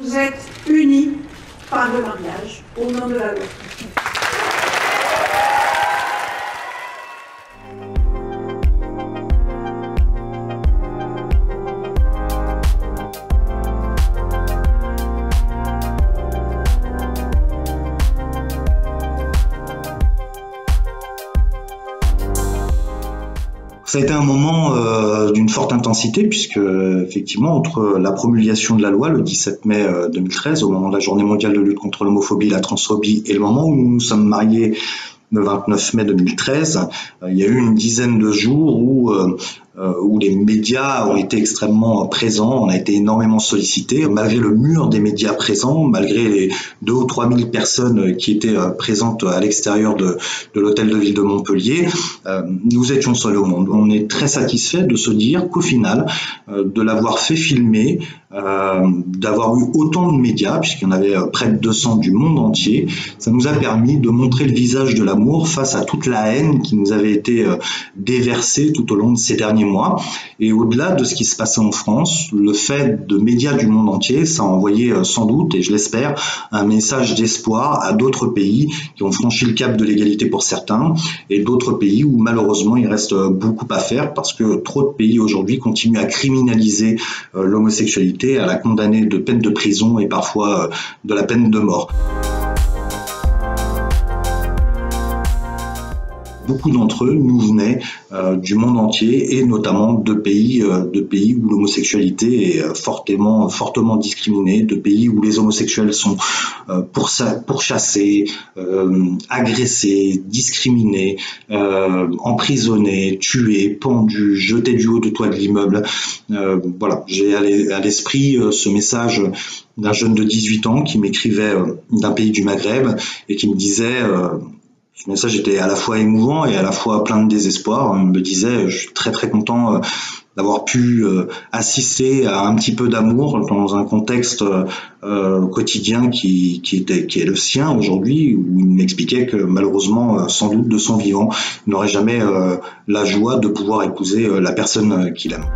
Vous êtes unis par le mariage au nom de la loi. Ça a été un moment d'une forte intensité puisque effectivement entre la promulgation de la loi le 17 mai 2013 au moment de la journée mondiale de lutte contre l'homophobie, la transphobie et le moment où nous nous sommes mariés le 29 mai 2013, il y a eu une dizaine de jours où les médias ont été extrêmement présents, on a été énormément sollicités, malgré le mur des médias présents, malgré les 2 ou 3 000 personnes qui étaient présentes à l'extérieur de l'hôtel de ville de Montpellier, nous étions seuls au monde. On est très satisfait de se dire qu'au final, de l'avoir fait filmer, d'avoir eu autant de médias, puisqu'il y en avait près de 200 du monde entier, ça nous a permis de montrer le visage de l'amour face à toute la haine qui nous avait été déversée tout au long de ces derniers mois. Et au-delà de ce qui se passait en France, le fait de médias du monde entier, ça a envoyé sans doute, et je l'espère, un message d'espoir à d'autres pays qui ont franchi le cap de l'égalité pour certains, et d'autres pays où malheureusement il reste beaucoup à faire parce que trop de pays aujourd'hui continuent à criminaliser l'homosexualité, à la condamner de peine de prison et parfois de la peine de mort. Beaucoup d'entre eux nous venaient du monde entier et notamment de pays où l'homosexualité est fortement discriminée, de pays où les homosexuels sont pourchassés, agressés, discriminés, emprisonnés, tués, pendus, jetés du haut du toit de l'immeuble. Voilà, j'ai à l'esprit ce message d'un jeune de 18 ans qui m'écrivait d'un pays du Maghreb et qui me disait... Ce message était à la fois émouvant et à la fois plein de désespoir. On me disait, je suis très très content d'avoir pu assister à un petit peu d'amour dans un contexte quotidien qui est le sien aujourd'hui, où il m'expliquait que malheureusement, sans doute de son vivant, il n'aurait jamais la joie de pouvoir épouser la personne qu'il aime.